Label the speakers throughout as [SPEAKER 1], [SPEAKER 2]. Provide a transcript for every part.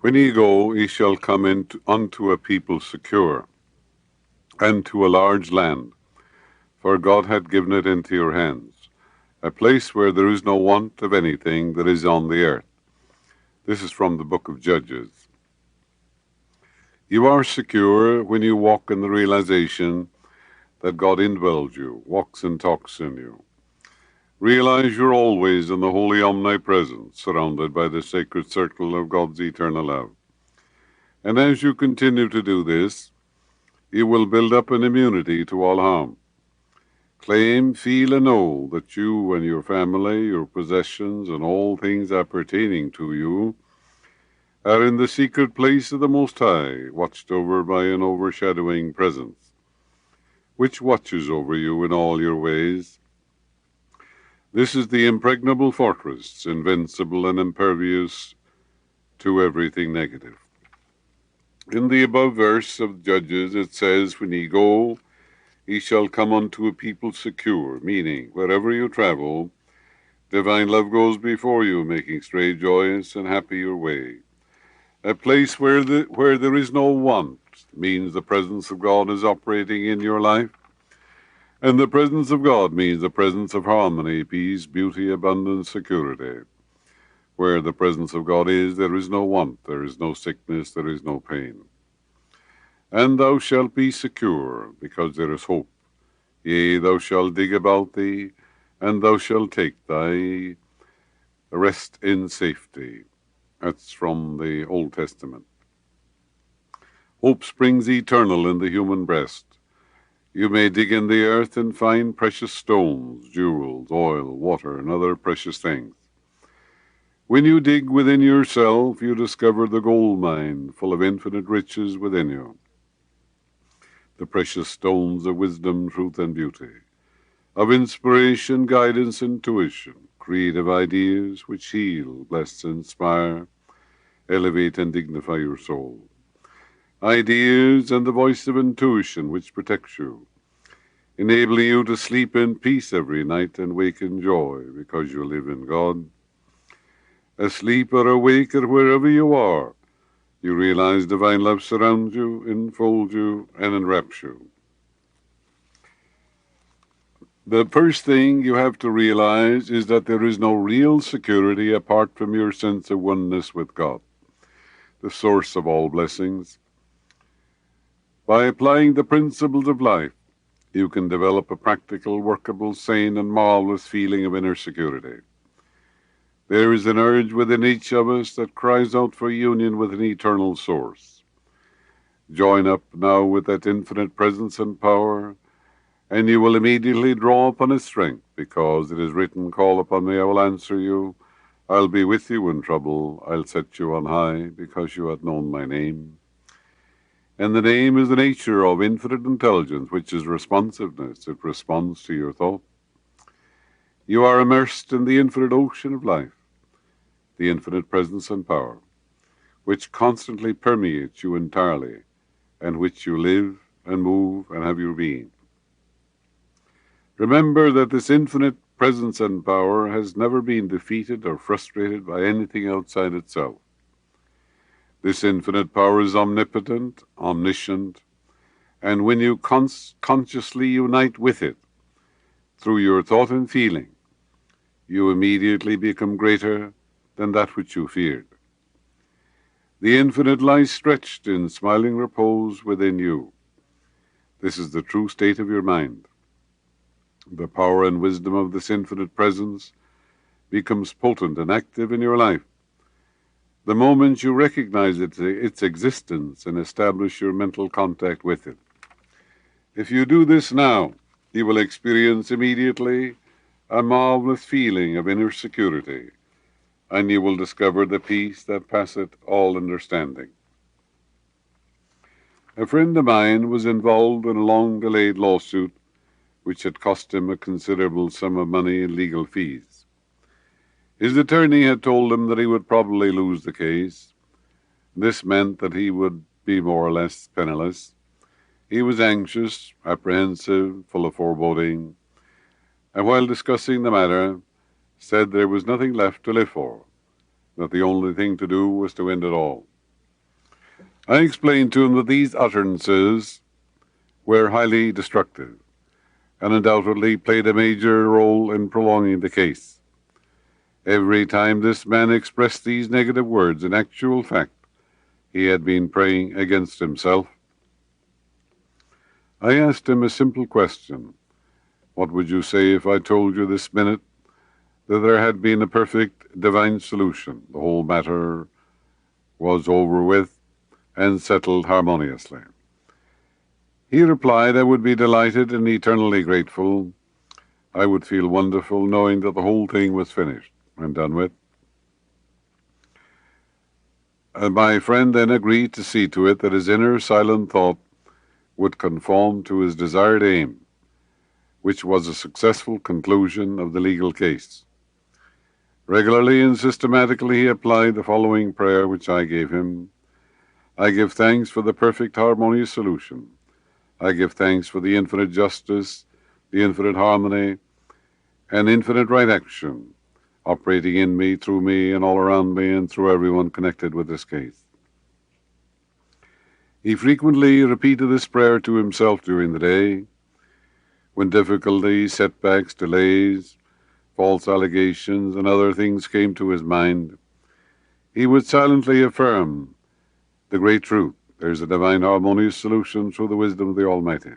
[SPEAKER 1] When ye go, ye shall come unto a people secure, and to a large land, for God hath given it into your hands, a place where there is no want of anything that is on the earth. This is from the book of Judges. You are secure when you walk in the realization that God indwells you, walks and talks in you. Realize you're always in the holy omnipresence, surrounded by the sacred circle of God's eternal love. And as you continue to do this, you will build up an immunity to all harm. Claim, feel, and know that you and your family, your possessions, and all things appertaining to you are in the secret place of the Most High, watched over by an overshadowing presence, which watches over you in all your ways. This is the impregnable fortress, invincible and impervious to everything negative. In the above verse of Judges, it says, when ye go, ye shall come unto a people secure, meaning, wherever you travel, divine love goes before you, making straight, joyous, and happy your way. A place where there is no want means the presence of God is operating in your life. And the presence of God means the presence of harmony, peace, beauty, abundance, security. Where the presence of God is, there is no want, there is no sickness, there is no pain. And thou shalt be secure, because there is hope. Yea, thou shalt dig about thee, and thou shalt take thy rest in safety. That's from the Old Testament. Hope springs eternal in the human breast. You may dig in the earth and find precious stones, jewels, oil, water, and other precious things. When you dig within yourself, you discover the gold mine full of infinite riches within you. The precious stones of wisdom, truth, and beauty, of inspiration, guidance, intuition, creative ideas which heal, bless, inspire, elevate, and dignify your soul. Ideas and the voice of intuition which protects you, enabling you to sleep in peace every night and wake in joy because you live in God. Asleep or awake or wherever you are, you realize divine love surrounds you, enfolds you, and enwraps you. The first thing you have to realize is that there is no real security apart from your sense of oneness with God, the source of all blessings. By applying the principles of life, you can develop a practical, workable, sane, and marvelous feeling of inner security. There is an urge within each of us that cries out for union with an eternal source. Join up now with that infinite presence and power, and you will immediately draw upon its strength, because it is written, call upon me, I will answer you. I'll be with you in trouble. I'll set you on high, because you have known my name. And the name is the nature of infinite intelligence, which is responsiveness. It responds to your thought. You are immersed in the infinite ocean of life, the infinite presence and power, which constantly permeates you entirely, and which you live and move and have your being. Remember that this infinite presence and power has never been defeated or frustrated by anything outside itself. This infinite power is omnipotent, omniscient, and when you consciously unite with it through your thought and feeling, you immediately become greater than that which you feared. The infinite lies stretched in smiling repose within you. This is the true state of your mind. The power and wisdom of this infinite presence becomes potent and active in your life the moment you recognize its existence and establish your mental contact with it. If you do this now, you will experience immediately a marvelous feeling of inner security, and you will discover the peace that passeth all understanding. A friend of mine was involved in a long-delayed lawsuit which had cost him a considerable sum of money in legal fees. His attorney had told him that he would probably lose the case. This meant that he would be more or less penniless. He was anxious, apprehensive, full of foreboding, and while discussing the matter, said there was nothing left to live for, that the only thing to do was to end it all. I explained to him that these utterances were highly destructive and undoubtedly played a major role in prolonging the case. Every time this man expressed these negative words, in actual fact, he had been praying against himself. I asked him a simple question. What would you say if I told you this minute that there had been a perfect divine solution? The whole matter was over with and settled harmoniously. He replied, I would be delighted and eternally grateful. I would feel wonderful knowing that the whole thing was finished and done with. My friend then agreed to see to it that his inner silent thought would conform to his desired aim, which was a successful conclusion of the legal case. Regularly and systematically he applied the following prayer which I gave him. I give thanks for the perfect harmonious solution. I give thanks for the infinite justice, the infinite harmony, and infinite right action, operating in me, through me, and all around me, and through everyone connected with this case. He frequently repeated this prayer to himself during the day. When difficulties, setbacks, delays, false allegations, and other things came to his mind, he would silently affirm the great truth. There is a divine harmonious solution through the wisdom of the Almighty.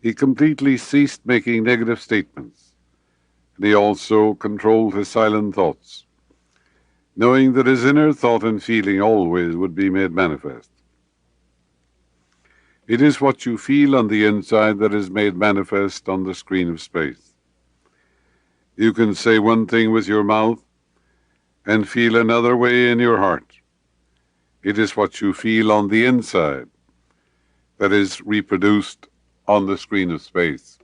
[SPEAKER 1] He completely ceased making negative statements, and he also controlled his silent thoughts, knowing that his inner thought and feeling always would be made manifest. It is what you feel on the inside that is made manifest on the screen of space. You can say one thing with your mouth and feel another way in your heart. It is what you feel on the inside that is reproduced on the screen of space.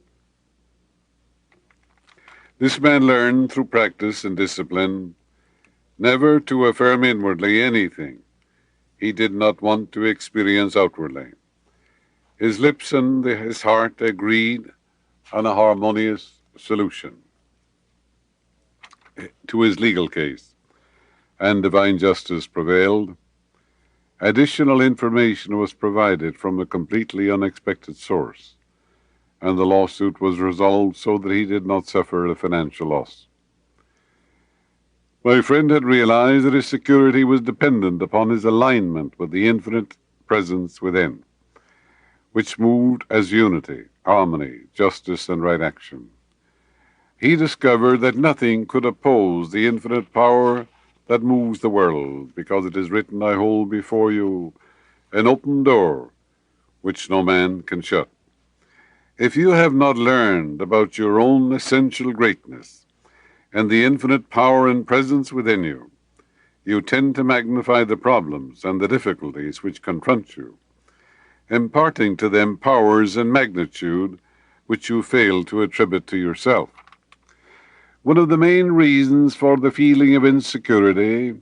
[SPEAKER 1] This man learned through practice and discipline never to affirm inwardly anything he did not want to experience outwardly. His lips and his heart agreed on a harmonious solution to his legal case, and divine justice prevailed. Additional information was provided from a completely unexpected source, and the lawsuit was resolved so that he did not suffer a financial loss. My friend had realized that his security was dependent upon his alignment with the infinite presence within, which moved as unity, harmony, justice, and right action. He discovered that nothing could oppose the infinite power that moves the world, because it is written, I hold before you an open door which no man can shut. If you have not learned about your own essential greatness and the infinite power and presence within you, you tend to magnify the problems and the difficulties which confront you, imparting to them powers and magnitude which you fail to attribute to yourself. One of the main reasons for the feeling of insecurity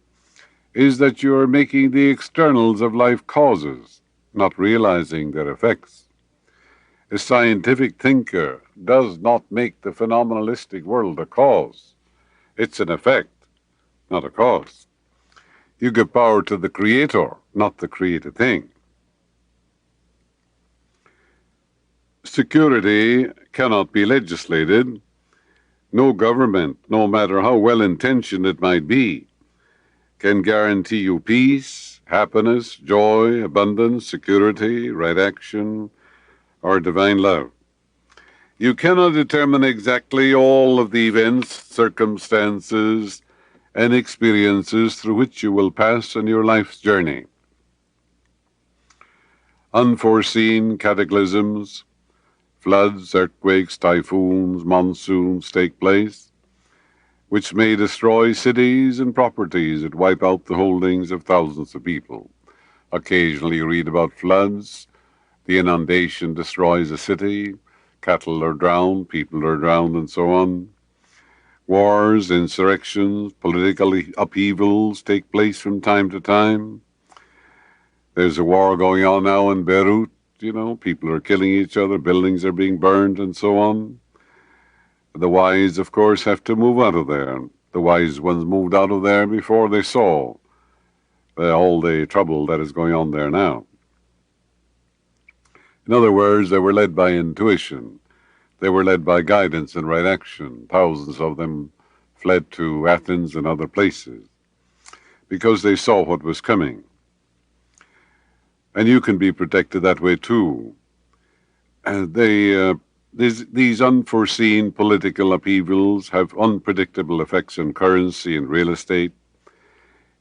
[SPEAKER 1] is that you are making the externals of life causes, not realizing their effects. A scientific thinker does not make the phenomenalistic world a cause. It's an effect, not a cause. You give power to the Creator, not the created thing. Security cannot be legislated. No government, no matter how well-intentioned it might be, can guarantee you peace, happiness, joy, abundance, security, right action, or divine love. You cannot determine exactly all of the events, circumstances, and experiences through which you will pass on your life's journey. Unforeseen cataclysms, floods, earthquakes, typhoons, monsoons take place, which may destroy cities and properties that wipe out the holdings of thousands of people. Occasionally you read about floods. The inundation destroys a city, cattle are drowned, people are drowned, and so on. Wars, insurrections, political upheavals take place from time to time. There's a war going on now in Beirut. People are killing each other, buildings are being burned, and so on. The wise, of course, have to move out of there. The wise ones moved out of there before they saw all the trouble that is going on there now. In other words, they were led by intuition. They were led by guidance and right action. Thousands of them fled to Athens and other places because they saw what was coming. And you can be protected that way too. And these unforeseen political upheavals have unpredictable effects on currency and real estate.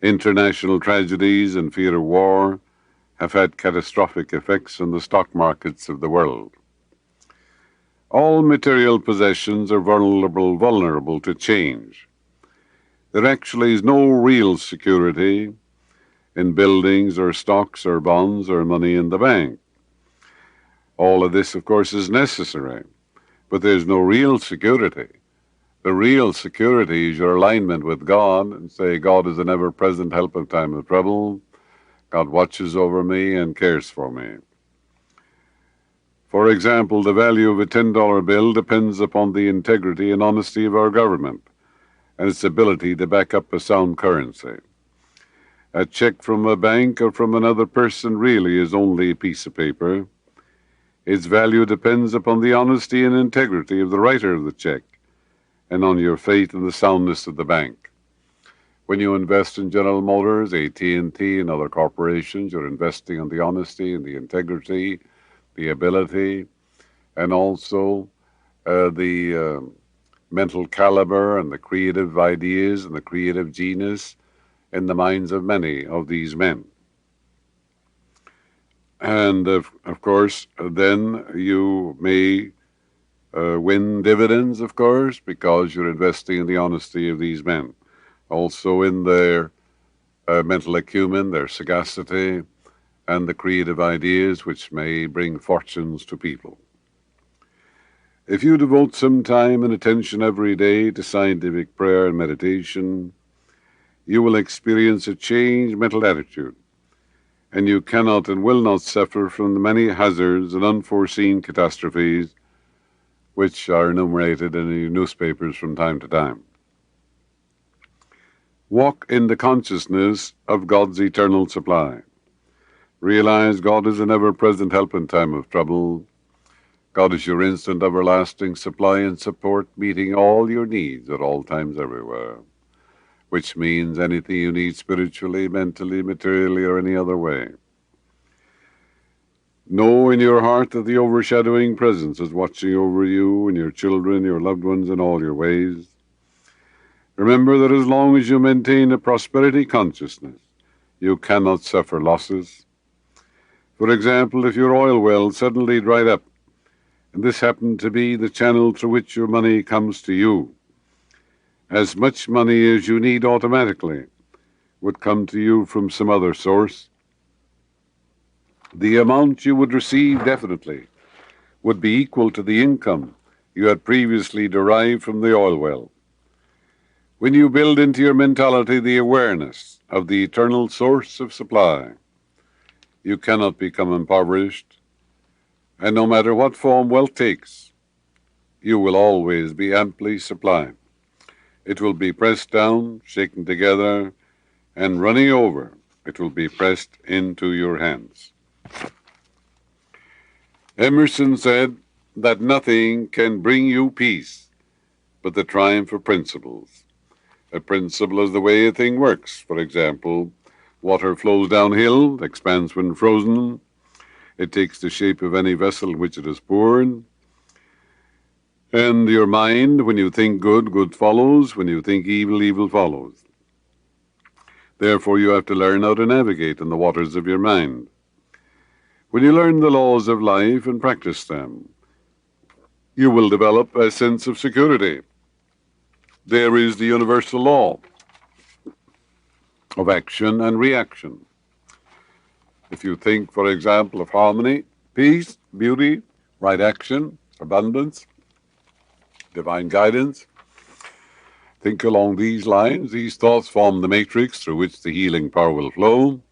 [SPEAKER 1] International tragedies and fear of war have had catastrophic effects on the stock markets of the world. All material possessions are vulnerable to change. There actually is no real security in buildings or stocks or bonds or money in the bank. All of this, of course, is necessary, but there's no real security. The real security is your alignment with God and say, God is an ever-present help in time of trouble. God watches over me and cares for me. For example, the value of a $10 bill depends upon the integrity and honesty of our government and its ability to back up a sound currency. A check from a bank or from another person really is only a piece of paper. Its value depends upon the honesty and integrity of the writer of the check and on your faith in the soundness of the bank. When you invest in General Motors, AT&T, and other corporations, you're investing in the honesty and the integrity, the ability, and also the mental caliber and the creative ideas and the creative genius in the minds of many of these men. And, of course, then you may win dividends, of course, because you're investing in the honesty of these men. Also in their mental acumen, their sagacity, and the creative ideas which may bring fortunes to people. If you devote some time and attention every day to scientific prayer and meditation, you will experience a changed mental attitude, and you cannot and will not suffer from the many hazards and unforeseen catastrophes which are enumerated in the newspapers from time to time. Walk in the consciousness of God's eternal supply. Realize God is an ever-present help in time of trouble. God is your instant everlasting supply and support, meeting all your needs at all times everywhere, which means anything you need spiritually, mentally, materially, or any other way. Know in your heart that the overshadowing presence is watching over you and your children, your loved ones, in all your ways. Remember that as long as you maintain a prosperity consciousness, you cannot suffer losses. For example, if your oil well suddenly dried up, and this happened to be the channel through which your money comes to you, as much money as you need automatically would come to you from some other source. The amount you would receive definitely would be equal to the income you had previously derived from the oil well. When you build into your mentality the awareness of the eternal source of supply, you cannot become impoverished, and no matter what form wealth takes, you will always be amply supplied. It will be pressed down, shaken together, and running over. It will be pressed into your hands. Emerson said that nothing can bring you peace but the triumph of principles. A principle is the way a thing works. For example, water flows downhill, expands when frozen. It takes the shape of any vessel in which it is poured. And your mind, when you think good, good follows. When you think evil, evil follows. Therefore, you have to learn how to navigate in the waters of your mind. When you learn the laws of life and practice them, you will develop a sense of security. There is the universal law of action and reaction. If you think, for example, of harmony, peace, beauty, right action, abundance, divine guidance, think along these lines. These thoughts form the matrix through which the healing power will flow.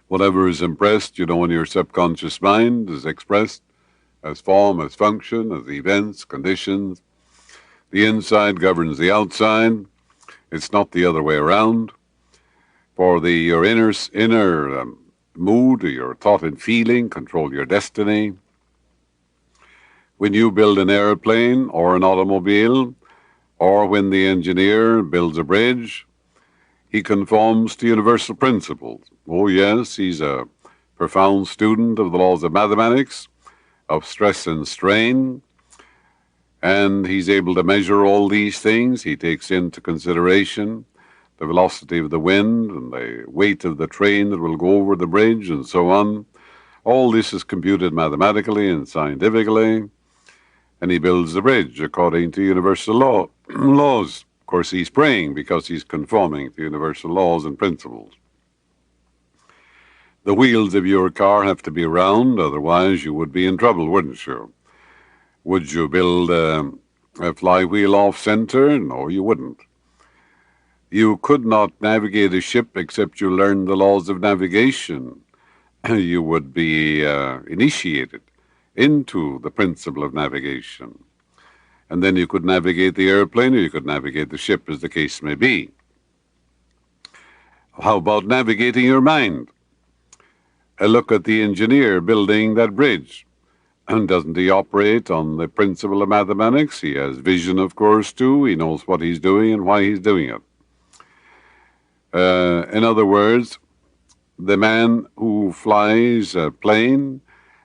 [SPEAKER 1] Whatever is impressed, in your subconscious mind is expressed as form, as function, as events, conditions. The inside governs the outside. It's not the other way around. for your inner mood, your thought and feeling, control your destiny. When you build an airplane or an automobile, or when the engineer builds a bridge, he conforms to universal principles. Oh, yes, he's a profound student of the laws of mathematics, of stress and strain, and he's able to measure all these things. He takes into consideration the velocity of the wind and the weight of the train that will go over the bridge and so on. All this is computed mathematically and scientifically, and he builds the bridge according to universal laws. Of course, he's praying because he's conforming to universal laws and principles. The wheels of your car have to be round, otherwise you would be in trouble, wouldn't you? Would you build a flywheel off-center? No, you wouldn't. You could not navigate a ship except you learned the laws of navigation. You would be initiated into the principle of navigation. And then you could navigate the airplane or you could navigate the ship, as the case may be. How about navigating your mind? Look at the engineer building that bridge. And doesn't he operate on the principle of mathematics? He has vision, of course, too. He knows what he's doing and why he's doing it. In other words, the man who flies a plane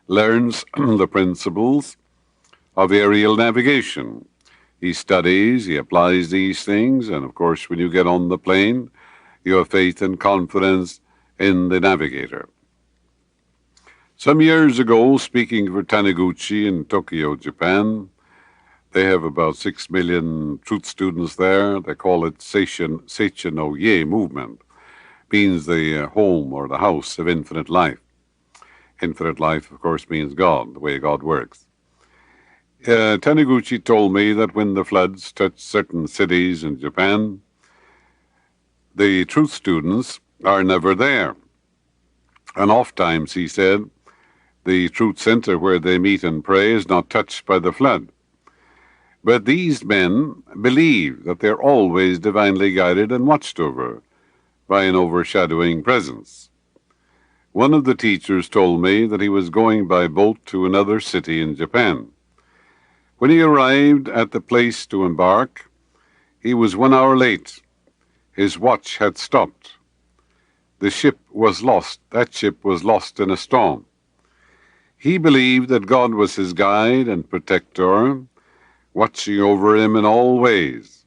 [SPEAKER 1] learns the principles of aerial navigation. He studies, he applies these things, and of course, when you get on the plane, you have faith and confidence in the navigator. Some years ago, speaking for Taniguchi in Tokyo, Japan, they have about 6 million truth students there. They call it Seichen no Ye movement. Means the home or the house of infinite life. Infinite life, of course, means God, the way God works. Taniguchi told me that when the floods touch certain cities in Japan, the truth students are never there. And oftentimes, he said, the truth center where they meet and pray is not touched by the flood. But these men believe that they're always divinely guided and watched over by an overshadowing presence. One of the teachers told me that he was going by boat to another city in Japan. When he arrived at the place to embark, he was 1 hour late. His watch had stopped. The ship was lost. That ship was lost in a storm. He believed that God was his guide and protector, watching over him in all ways.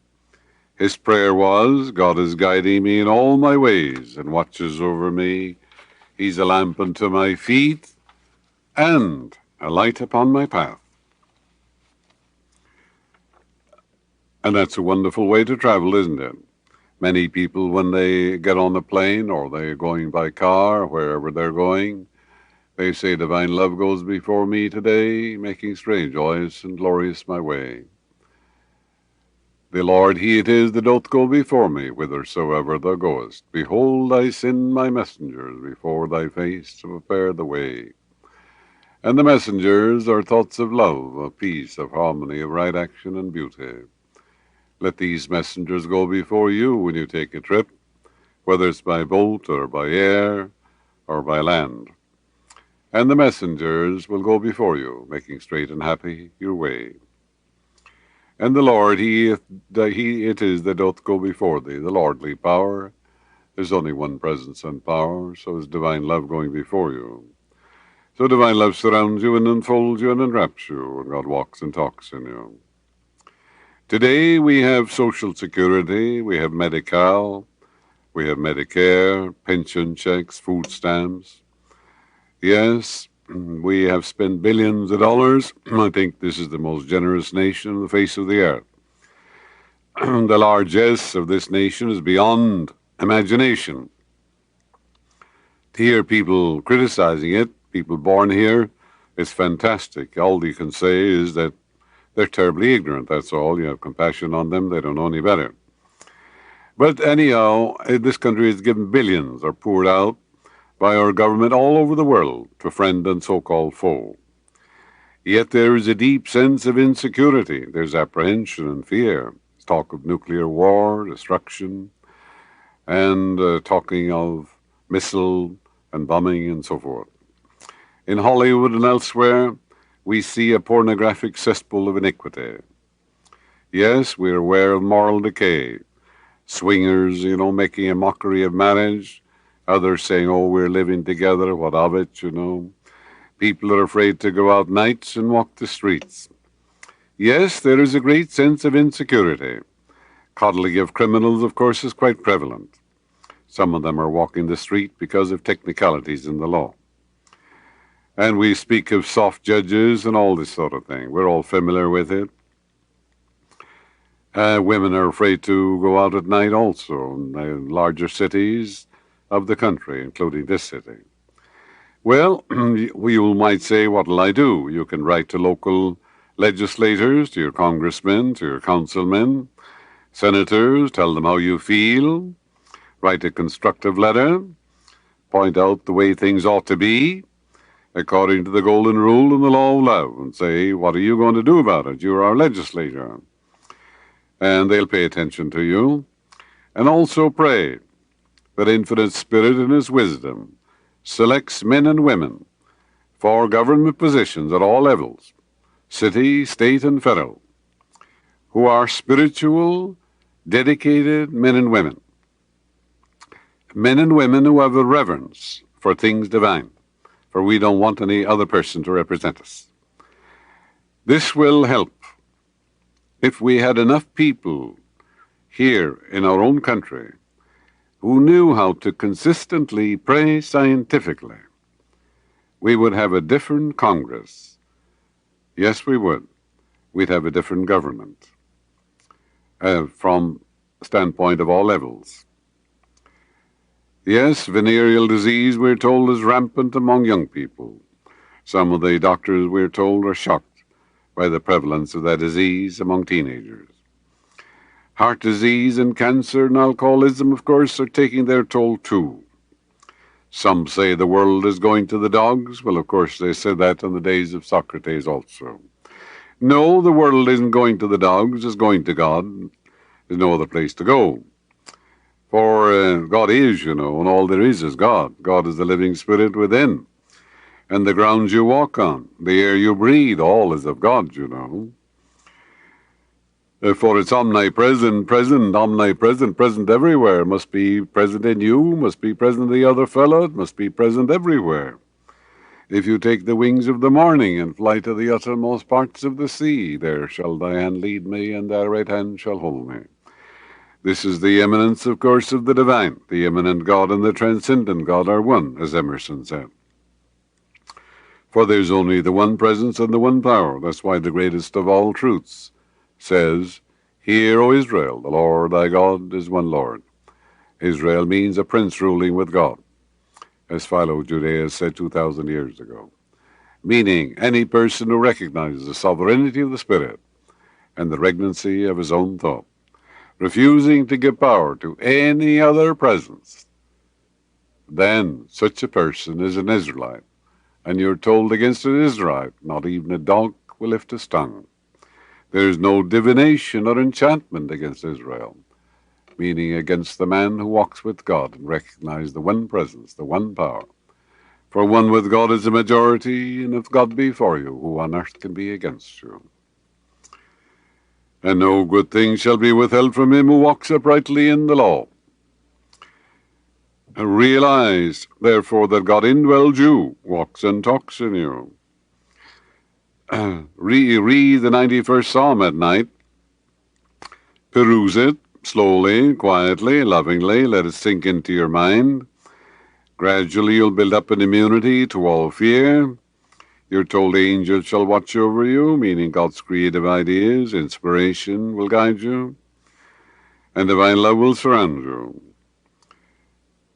[SPEAKER 1] His prayer was, God is guiding me in all my ways and watches over me. He's a lamp unto my feet and a light upon my path. And that's a wonderful way to travel, isn't it? Many people, when they get on a plane or they're going by car, wherever they're going, they say, divine love goes before me today, making straight, joyous, and glorious my way. The Lord, he it is that doth go before me, whithersoever thou goest. Behold, I send my messengers before thy face to prepare the way. And the messengers are thoughts of love, of peace, of harmony, of right action and beauty. Let these messengers go before you when you take a trip, whether it's by boat or by air or by land. And the messengers will go before you, making straight and happy your way. And the Lord, he it is that doth go before thee, the lordly power. There's only one presence and power, so is divine love going before you. So divine love surrounds you and enfolds you and enwraps you, and God walks and talks in you. Today we have Social Security, we have Medi-Cal, we have Medicare, pension checks, food stamps. Yes, we have spent billions of dollars. I think this is the most generous nation on the face of the earth. The largesse of this nation is beyond imagination. To hear people criticizing it, people born here, it's fantastic. All you can say is that they're terribly ignorant, that's all. You have compassion on them, they don't know any better. But anyhow, this country is given billions, or poured out by our government all over the world to friend and so-called foe. Yet there is a deep sense of insecurity. There's apprehension and fear. There's talk of nuclear war, destruction. and talking of missile and bombing and so forth. In Hollywood and elsewhere, we see a pornographic cesspool of iniquity. Yes, we're aware of moral decay. Swingers, making a mockery of marriage. Others saying, oh, we're living together, what of it, People are afraid to go out nights and walk the streets. Yes, there is a great sense of insecurity. Coddling of criminals, of course, is quite prevalent. Some of them are walking the street because of technicalities in the law. And we speak of soft judges and all this sort of thing. We're all familiar with it. Women are afraid to go out at night also in the larger cities of the country, including this city. Well, you might say, what'll I do? You can write to local legislators, to your congressmen, to your councilmen, senators, tell them how you feel, write a constructive letter, point out the way things ought to be, according to the golden rule and the law of love, and say, what are you going to do about it? You're our legislator. And they'll pay attention to you. And also pray that Infinite Spirit in His wisdom selects men and women for government positions at all levels, city, state, and federal, who are spiritual, dedicated men and women. Men and women who have a reverence for things divine, for we don't want any other person to represent us. This will help. If we had enough people here in our own country who knew how to consistently pray scientifically, we would have a different Congress. Yes, we would. We'd have a different government from the standpoint of all levels. Yes, venereal disease, we're told, is rampant among young people. Some of the doctors, we're told, are shocked by the prevalence of that disease among teenagers. Heart disease and cancer and alcoholism, of course, are taking their toll too. Some say the world is going to the dogs. Well, of course, they said that in the days of Socrates also. No, the world isn't going to the dogs, it's going to God. There's no other place to go. For God is, and all there is God. God is the living spirit within. And the ground you walk on, the air you breathe, all is of God, For it's omnipresent, present everywhere. Must be present in you, must be present in the other fellow, it must be present everywhere. If you take the wings of the morning and fly to the uttermost parts of the sea, there shall thy hand lead me, and thy right hand shall hold me. This is the eminence, of course, of the divine. The immanent God and the transcendent God are one, as Emerson said. For there's only the one presence and the one power. That's why the greatest of all truths says, Hear, O Israel, the Lord thy God is one Lord. Israel means a prince ruling with God, as Philo-Judaeus said 2,000 years ago, meaning any person who recognizes the sovereignty of the Spirit and the regnancy of his own thought, refusing to give power to any other presence, then such a person is an Israelite. And you're told against an Israelite, not even a dog will lift his tongue. There is no divination or enchantment against Israel, meaning against the man who walks with God and recognizes the one presence, the one power. For one with God is a majority, and if God be for you, who on earth can be against you? And no good thing shall be withheld from him who walks uprightly in the law. Realize, therefore, that God indwells you, walks and talks in you. Read the 91st Psalm at night. Peruse it slowly, quietly, lovingly. Let it sink into your mind. Gradually you'll build up an immunity to all fear. You're told the angels shall watch over you, meaning God's creative ideas, inspiration will guide you, and divine love will surround you.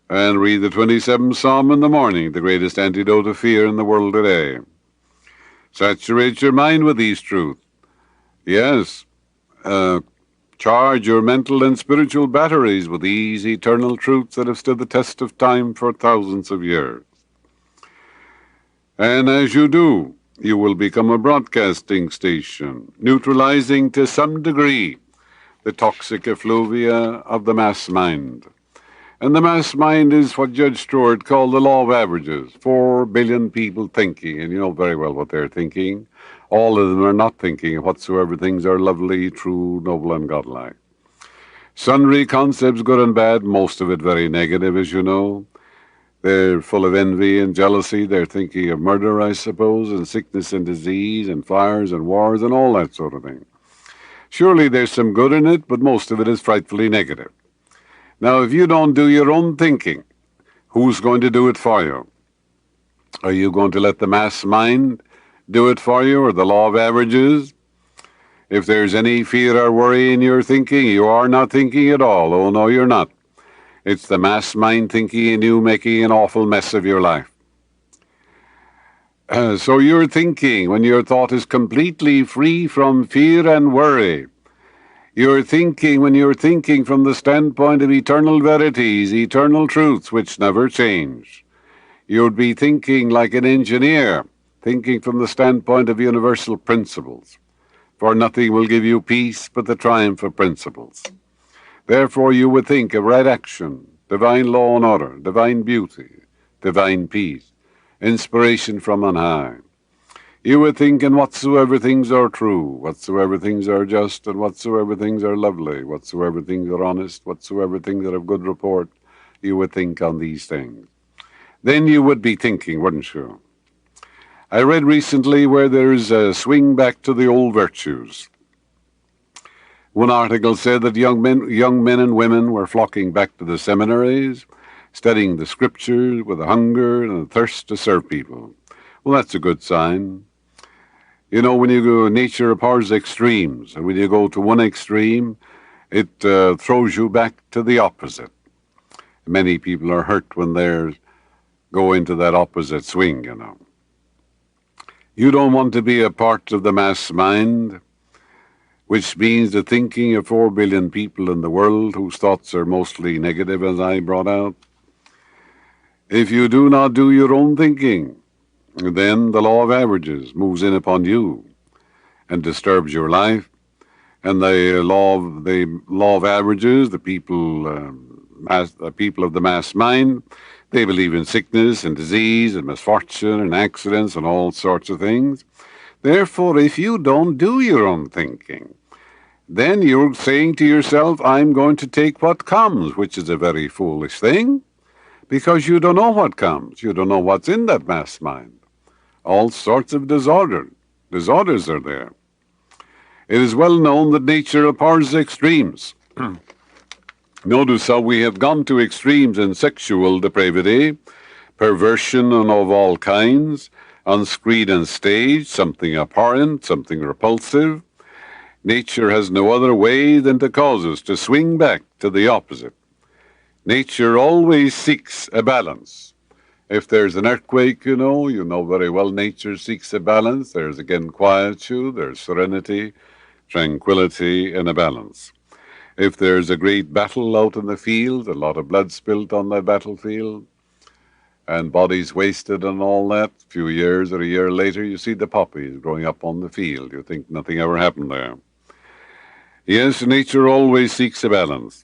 [SPEAKER 1] And read the 27th Psalm in the morning, the greatest antidote to fear in the world today. Saturate your mind with these truths. Yes, charge your mental and spiritual batteries with these eternal truths that have stood the test of time for thousands of years. And as you do, you will become a broadcasting station, neutralizing to some degree the toxic effluvia of the mass mind. And the mass mind is what Judge Stewart called the law of averages. 4 billion people thinking, and you know very well what they're thinking. All of them are not thinking of whatsoever things are lovely, true, noble, and godlike. Sundry concepts, good and bad, most of it very negative, as you know. They're full of envy and jealousy. They're thinking of murder, I suppose, and sickness and disease, and fires and wars, and all that sort of thing. Surely there's some good in it, but most of it is frightfully negative. Now, if you don't do your own thinking, who's going to do it for you? Are you going to let the mass mind do it for you, or the law of averages? If there's any fear or worry in your thinking, you are not thinking at all. Oh, no, you're not. It's the mass mind thinking in you making an awful mess of your life. So you're thinking when your thought is completely free from fear and worry. You're thinking when you're thinking from the standpoint of eternal verities, eternal truths which never change. You'd be thinking like an engineer, thinking from the standpoint of universal principles. For nothing will give you peace but the triumph of principles. Therefore you would think of right action, divine law and order, divine beauty, divine peace, inspiration from on high. You would think in whatsoever things are true, whatsoever things are just, and whatsoever things are lovely, whatsoever things are honest, whatsoever things are of good report, you would think on these things. Then you would be thinking, wouldn't you? I read recently where there's a swing back to the old virtues. One article said that young men and women were flocking back to the seminaries, studying the scriptures with a hunger and a thirst to serve people. Well, that's a good sign. You know, when you go, nature abhors extremes, and when you go to one extreme, it throws you back to the opposite. Many people are hurt when they go into that opposite swing, you know. You don't want to be a part of the mass mind, which means the thinking of 4 billion people in the world whose thoughts are mostly negative, as I brought out. If you do not do your own thinking, then the law of averages moves in upon you and disturbs your life. And the law of averages, the people of the mass mind, they believe in sickness and disease and misfortune and accidents and all sorts of things. Therefore, if you don't do your own thinking, then you're saying to yourself, I'm going to take what comes, which is a very foolish thing, because you don't know what comes. You don't know what's in that mass mind. All sorts of disorders are there. It is well known that nature abhors extremes. Notice how we have gone to extremes in sexual depravity, perversion and of all kinds, on screen and stage, something abhorrent, something repulsive. Nature has no other way than to cause us to swing back to the opposite. Nature always seeks a balance. If there's an earthquake, you know very well nature seeks a balance. There's again quietude, there's serenity, tranquility, and a balance. If there's a great battle out in the field, a lot of blood spilt on that battlefield, and bodies wasted and all that, a few years or a year later, you see the poppies growing up on the field. You think nothing ever happened there. Yes, nature always seeks a balance.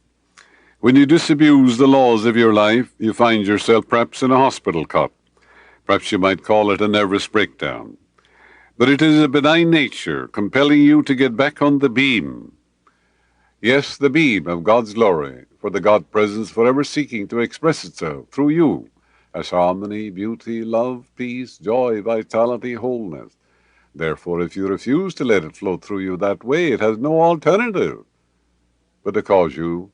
[SPEAKER 1] When you disabuse the laws of your life, you find yourself perhaps in a hospital cot. Perhaps you might call it a nervous breakdown. But it is a benign nature compelling you to get back on the beam. Yes, the beam of God's glory, for the God presence forever seeking to express itself through you as harmony, beauty, love, peace, joy, vitality, wholeness. Therefore, if you refuse to let it flow through you that way, it has no alternative but to cause you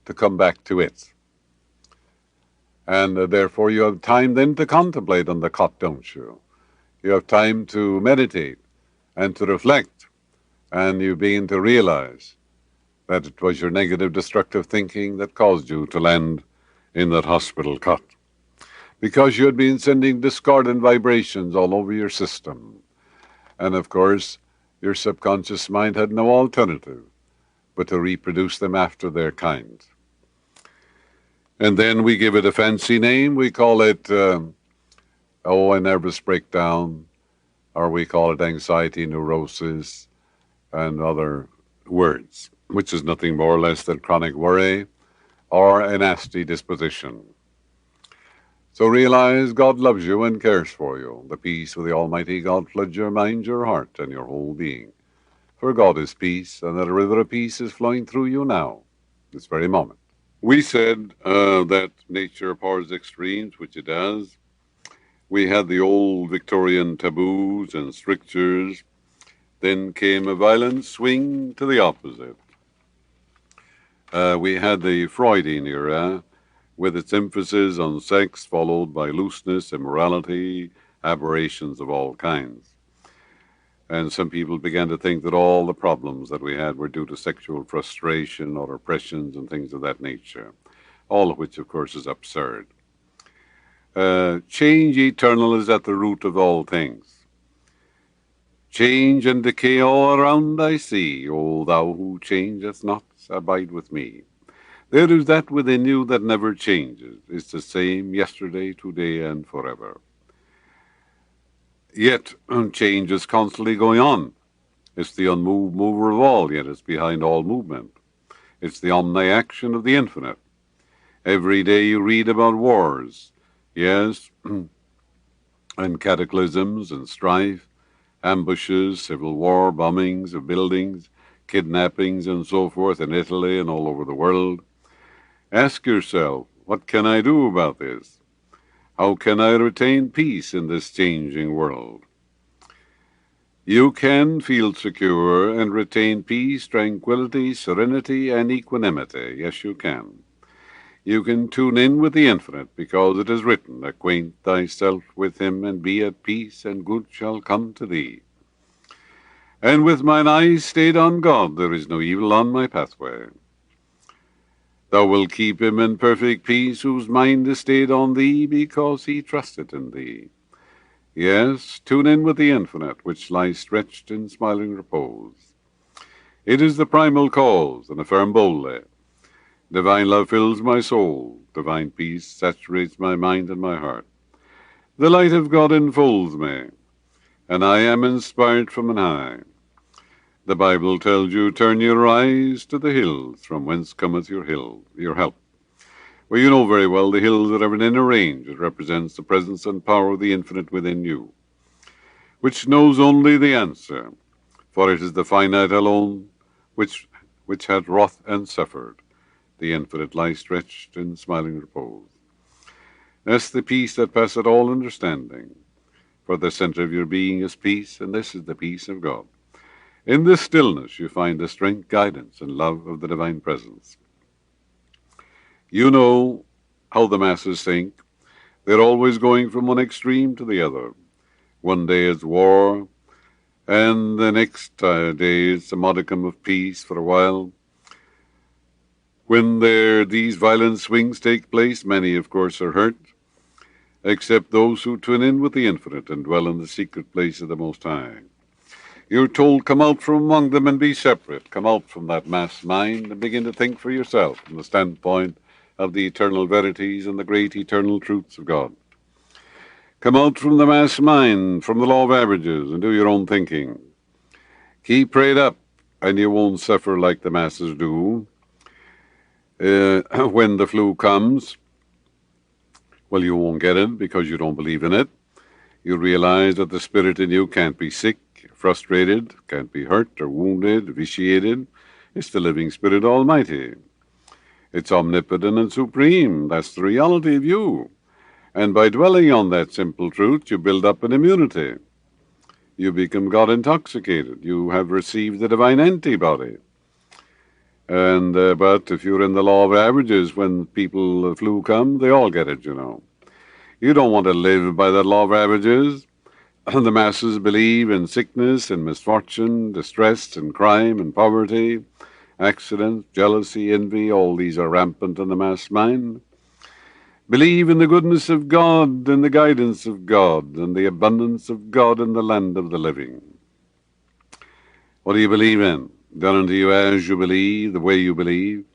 [SPEAKER 1] to come back to it. And therefore you have time then to contemplate on the cot, don't you? You have time to meditate and to reflect, and you begin to realize that it was your negative, destructive thinking that caused you to land in that hospital cot. Because you had been sending discordant vibrations all over your system. And of course, your subconscious mind had no alternative but to reproduce them after their kind. And then we give it a fancy name. We call it, a nervous breakdown, or we call it anxiety, neurosis, and other words, which is nothing more or less than chronic worry or a nasty disposition. So realize God loves you and cares for you. The peace of the Almighty God floods your mind, your heart, and your whole being. For God is peace, and that a river of peace is flowing through you now, this very moment. We said that nature abhors extremes, which it does. We had the old Victorian taboos and strictures. Then came a violent swing to the opposite. We had the Freudian era, with its emphasis on sex, followed by looseness, immorality, aberrations of all kinds. And some people began to think that all the problems that we had were due to sexual frustration or oppressions and things of that nature, all of which, of course, is absurd. Change eternal is at the root of all things. Change and decay all around I see. O thou who changeth not, abide with me. There is that within you that never changes. It's the same yesterday, today, and forever. Yet change is constantly going on. It's the unmoved mover of all, yet it's behind all movement. It's the omni-action of the infinite. Every day you read about wars, yes, and cataclysms and strife, ambushes, civil war, bombings of buildings, kidnappings, and so forth in Italy and all over the world. Ask yourself, what can I do about this? How can I retain peace in this changing world? You can feel secure and retain peace, tranquility, serenity, and equanimity. Yes, you can. You can tune in with the infinite, because it is written, acquaint thyself with him, and be at peace, and good shall come to thee. And with mine eyes stayed on God, there is no evil on my pathway. Thou wilt keep him in perfect peace, whose mind is stayed on thee, because he trusted in thee. Yes, tune in with the infinite, which lies stretched in smiling repose. It is the primal cause, and affirm boldly, divine love fills my soul, divine peace saturates my mind and my heart. The light of God enfolds me, and I am inspired from on high. The Bible tells you, turn your eyes to the hills, from whence cometh your help. Well, you know very well the hills that are within a range. It represents the presence and power of the infinite within you, which knows only the answer, for it is the finite alone which hath wrought and suffered. The infinite lies stretched in smiling repose. That's the peace that passeth all understanding, for the center of your being is peace, and this is the peace of God. In this stillness you find the strength, guidance, and love of the divine presence. You know how the masses think. They're always going from one extreme to the other. One day it's war, and the next day it's a modicum of peace for a while. When these violent swings take place, many, of course, are hurt, except those who tune in with the infinite and dwell in the secret place of the Most High. You're told, come out from among them and be separate. Come out from that mass mind and begin to think for yourself from the standpoint of the eternal verities and the great eternal truths of God. Come out from the mass mind, from the law of averages, and do your own thinking. Keep prayed up, and you won't suffer like the masses do. When the flu comes, well, you won't get it because you don't believe in it. You realize that the spirit in you can't be sick, frustrated, can't be hurt or wounded, vitiated. It's the living Spirit Almighty. It's omnipotent and supreme. That's the reality of you. And by dwelling on that simple truth, you build up an immunity. You become God intoxicated. You have received the divine antibody. And but if you're in the law of averages, when the flu come, they all get it, you know. You don't want to live by that law of averages. The masses believe in sickness and misfortune, distress and crime and poverty, accidents, jealousy, envy. All these are rampant in the mass mind. Believe in the goodness of God and the guidance of God and the abundance of God in the land of the living. What do you believe in? Done unto you as you believe, the way you believe.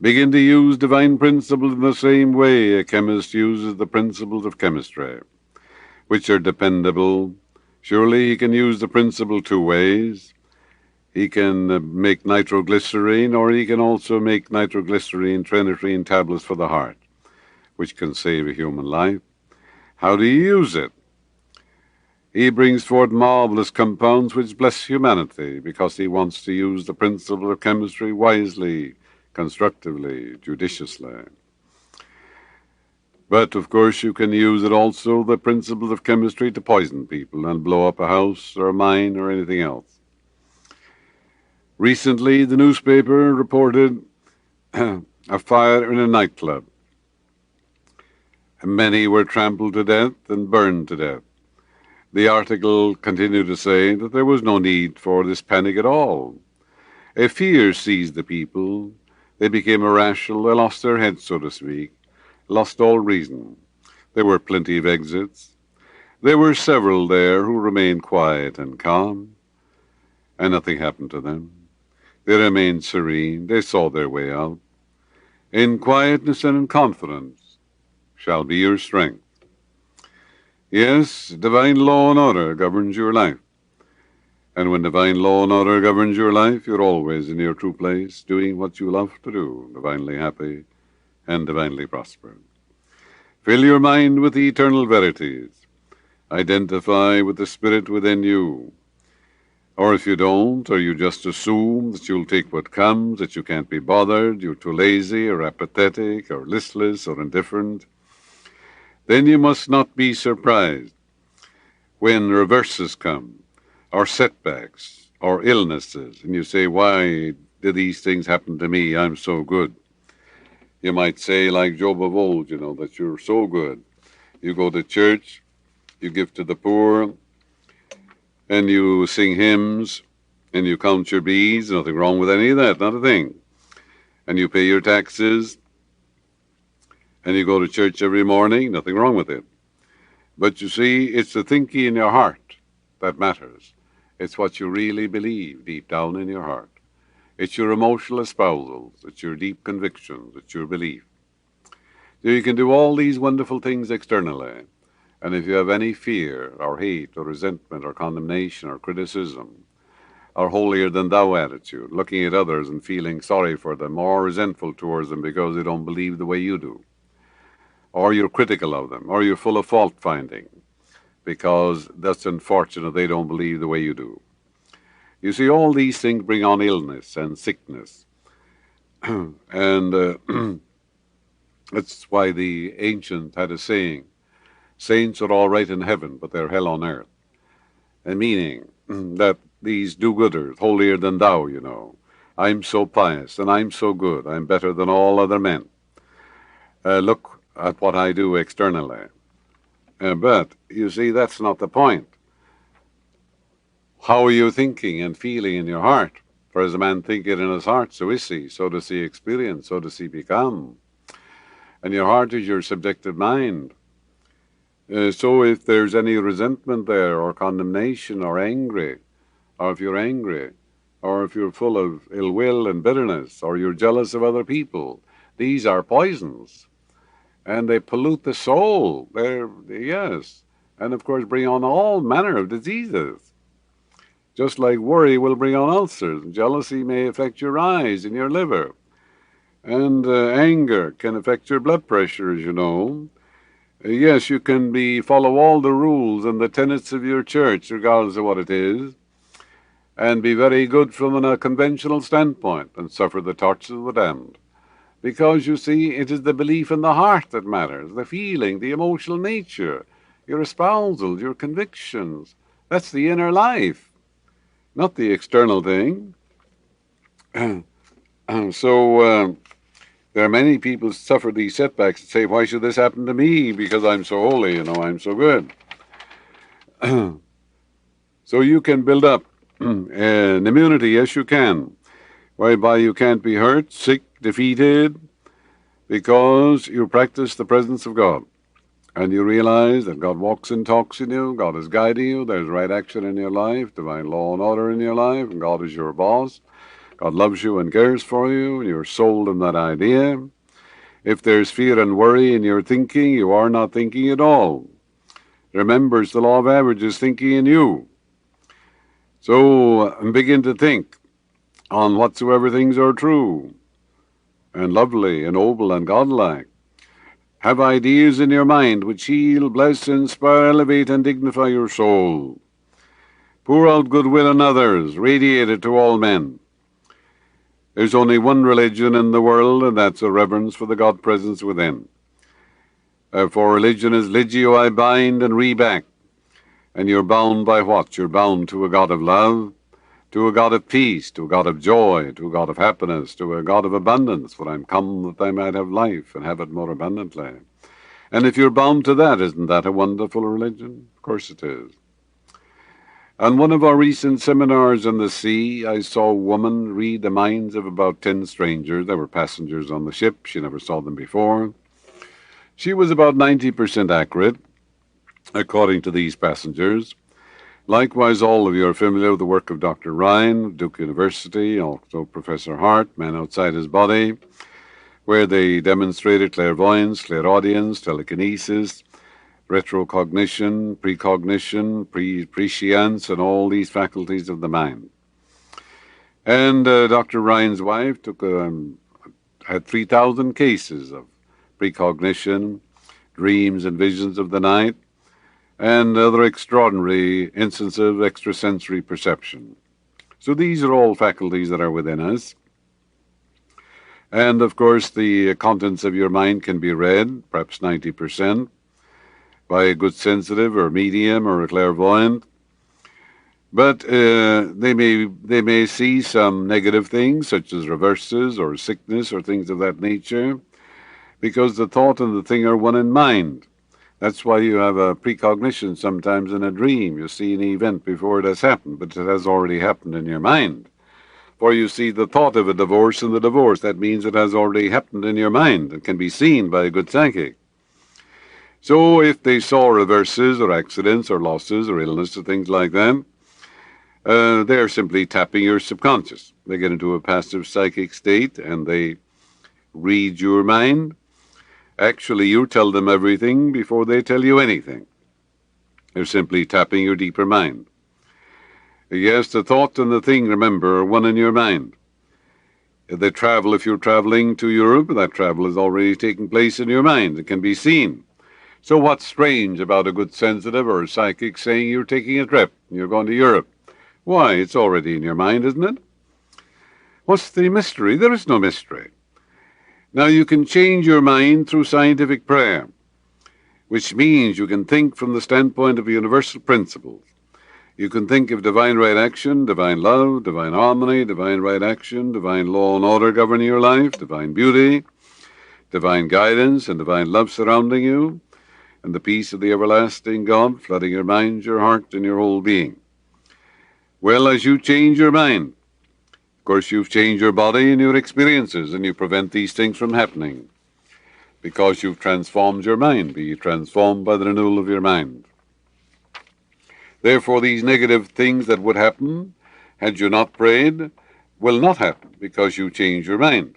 [SPEAKER 1] Begin to use divine principles in the same way a chemist uses the principles of chemistry, which are dependable. Surely he can use the principle two ways. He can make nitroglycerine, or he can also make nitroglycerine, trinitine tablets for the heart, which can save a human life. How do you use it? He brings forth marvelous compounds which bless humanity because he wants to use the principle of chemistry wisely, constructively, judiciously. But, of course, you can use it also, the principle of chemistry, to poison people and blow up a house or a mine or anything else. Recently, the newspaper reported a fire in a nightclub. Many were trampled to death and burned to death. The article continued to say that there was no need for this panic at all. A fear seized the people. They became irrational. They lost their heads, so to speak, lost all reason. There were plenty of exits. There were several there who remained quiet and calm, and nothing happened to them. They remained serene. They saw their way out. In quietness and in confidence shall be your strength. Yes, divine law and order governs your life. And when divine law and order governs your life, you're always in your true place, doing what you love to do, divinely happy and divinely prosperous. Fill your mind with the eternal verities. Identify with the Spirit within you. Or if you don't, or you just assume that you'll take what comes, that you can't be bothered, you're too lazy or apathetic or listless or indifferent, then you must not be surprised when reverses come, or setbacks, or illnesses, and you say, why did these things happen to me? I'm so good. You might say, like Job of old, that you're so good. You go to church, you give to the poor, and you sing hymns, and you count your beads. Nothing wrong with any of that, not a thing. And you pay your taxes, and you go to church every morning. Nothing wrong with it. But you see, it's the thinking in your heart that matters. It's what you really believe deep down in your heart. It's your emotional espousals. It's your deep convictions. It's your belief. So you can do all these wonderful things externally. And if you have any fear or hate or resentment or condemnation or criticism or holier-than-thou attitude, looking at others and feeling sorry for them or resentful towards them because they don't believe the way you do, or you're critical of them, or you're full of fault-finding because that's unfortunate they don't believe the way you do. You see, all these things bring on illness and sickness. And that's why the ancient had a saying, saints are all right in heaven, but they're hell on earth. And meaning that these do-gooders, holier than thou, I'm so pious and I'm so good, I'm better than all other men. Look at what I do externally. But, you see, that's not the point. How are you thinking and feeling in your heart? For as a man thinketh in his heart, so is he. So does he experience, so does he become. And your heart is your subjective mind. So if there's any resentment there, or condemnation, or angry, or if you're angry, or if you're full of ill will and bitterness, or you're jealous of other people, these are poisons. And they pollute the soul. Yes. And, of course, bring on all manner of diseases. Just like worry will bring on ulcers. Jealousy may affect your eyes and your liver. And anger can affect your blood pressure, as you know. Yes, you can follow all the rules and the tenets of your church, regardless of what it is, and be very good from a conventional standpoint and suffer the tortures of the damned. Because, you see, it is the belief in the heart that matters, the feeling, the emotional nature, your espousals, your convictions. That's the inner life, not the external thing. So there are many people who suffer these setbacks and say, why should this happen to me? Because I'm so holy, I'm so good. So you can build up an immunity, yes you can, whereby you can't be hurt, sick, defeated, because you practice the presence of God. And you realize that God walks and talks in you, God is guiding you, there's right action in your life, divine law and order in your life, and God is your boss. God loves you and cares for you, and you're sold in that idea. If there's fear and worry in your thinking, you are not thinking at all. Remember, it's the law of averages thinking in you. So begin to think on whatsoever things are true, and lovely, and noble, and godlike. Have ideas in your mind which heal, bless, inspire, elevate, and dignify your soul. Pour out goodwill on others, radiate it to all men. There's only one religion in the world, and that's a reverence for the God presence within. For religion is ligio, I bind and reback. And you're bound by what? You're bound to a God of love, to a God of peace, to a God of joy, to a God of happiness, to a God of abundance. For I'm come that I might have life and have it more abundantly. And if you're bound to that, isn't that a wonderful religion? Of course it is. On one of our recent seminars on the sea, I saw a woman read the minds of about 10 strangers. They were passengers on the ship. She never saw them before. She was about 90% accurate, according to these passengers. Likewise, all of you are familiar with the work of Dr. Ryan, Duke University, also Professor Hart, Man Outside His Body, where they demonstrated clairvoyance, clairaudience, telekinesis, retrocognition, precognition, prescience, and all these faculties of the mind. And Dr. Ryan's wife had 3,000 cases of precognition, dreams and visions of the night, and other extraordinary instances of extrasensory perception. So these are all faculties that are within us. And of course, the contents of your mind can be read, perhaps 90%, by a good sensitive or medium or a clairvoyant. But they may see some negative things, such as reverses or sickness or things of that nature, because the thought and the thing are one in mind. That's why you have a precognition sometimes in a dream. You see an event before it has happened, but it has already happened in your mind. For you see the thought of a divorce and the divorce. That means it has already happened in your mind. It can be seen by a good psychic. So if they saw reverses or accidents or losses or illness or things like that, they're simply tapping your subconscious. They get into a passive psychic state and they read your mind. Actually, you tell them everything before they tell you anything. They're simply tapping your deeper mind. Yes, the thought and the thing, remember, are one in your mind. If you're traveling to Europe, that travel is already taking place in your mind. It can be seen. So what's strange about a good sensitive or a psychic saying you're taking a trip, you're going to Europe? Why, it's already in your mind, isn't it? What's the mystery? There is no mystery. Now, you can change your mind through scientific prayer, which means you can think from the standpoint of universal principles. You can think of divine right action, divine love, divine harmony, divine right action, divine law and order governing your life, divine beauty, divine guidance, and divine love surrounding you, and the peace of the everlasting God flooding your mind, your heart, and your whole being. Well, as you change your mind, of course, you've changed your body and your experiences, and you prevent these things from happening because you've transformed your mind. Be transformed by the renewal of your mind. Therefore, these negative things that would happen had you not prayed will not happen because you change your mind.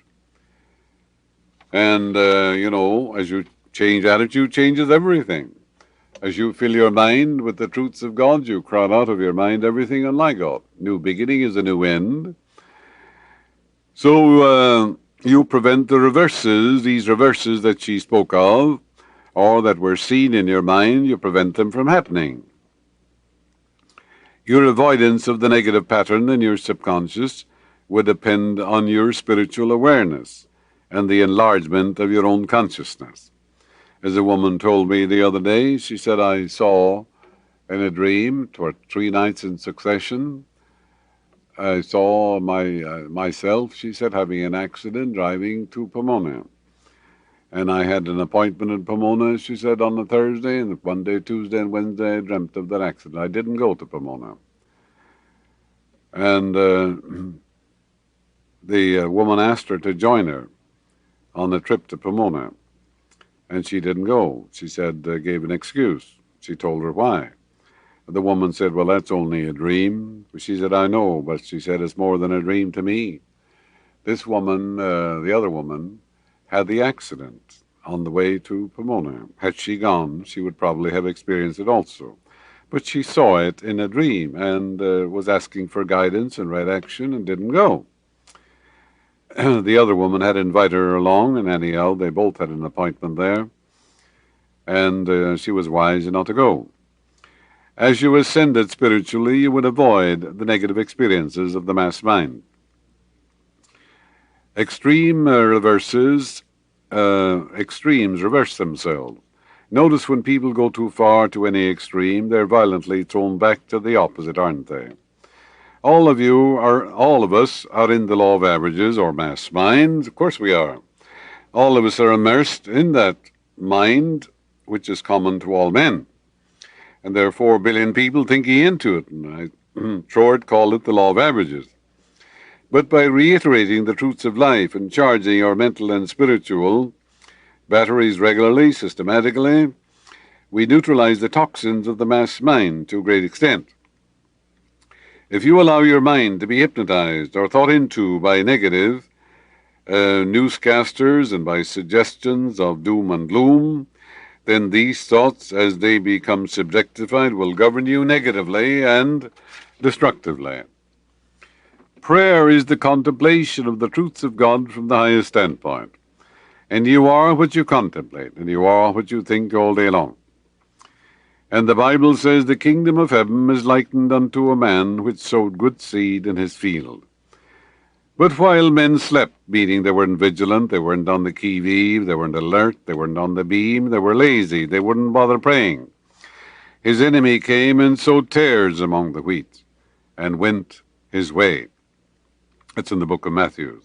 [SPEAKER 1] And, as you change attitude, changes everything. As you fill your mind with the truths of God, you crowd out of your mind everything unlike God. New beginning is a new end. So you prevent the reverses, these reverses that she spoke of, or that were seen in your mind, you prevent them from happening. Your avoidance of the negative pattern in your subconscious would depend on your spiritual awareness and the enlargement of your own consciousness. As a woman told me the other day, she said, I saw in a dream, 3 nights in succession, I saw myself, she said, having an accident driving to Pomona. And I had an appointment in Pomona, she said, on a Thursday, and Monday, Tuesday, and Wednesday I dreamt of that accident. I didn't go to Pomona. And the woman asked her to join her on the trip to Pomona. And she didn't go. She said, gave an excuse. She told her why. The woman said, well, that's only a dream. She said, I know, but she said, it's more than a dream to me. This woman, the other woman, had the accident on the way to Pomona. Had she gone, she would probably have experienced it also. But she saw it in a dream and was asking for guidance and right action and didn't go. The other woman had invited her along, and anyhow, they both had an appointment there, and she was wise not to go. As you ascended spiritually, you would avoid the negative experiences of the mass mind. Extremes reverse themselves. Notice when people go too far to any extreme, they're violently thrown back to the opposite, aren't they? All of us are in the law of averages or mass mind. Of course we are. All of us are immersed in that mind which is common to all men. And there are 4 billion people thinking into it. And Troard called it the law of averages. But by reiterating the truths of life and charging our mental and spiritual batteries regularly, systematically, we neutralize the toxins of the mass mind to a great extent. If you allow your mind to be hypnotized or thought into by negative newscasters and by suggestions of doom and gloom, then these thoughts, as they become subjectified, will govern you negatively and destructively. Prayer is the contemplation of the truths of God from the highest standpoint. And you are what you contemplate, and you are what you think all day long. And the Bible says, the kingdom of heaven is likened unto a man which sowed good seed in his field. But while men slept, meaning they weren't vigilant, they weren't on the qui-vive, they weren't alert, they weren't on the beam, they were lazy, they wouldn't bother praying, his enemy came and sowed tares among the wheat, and went his way. It's in the book of Matthew.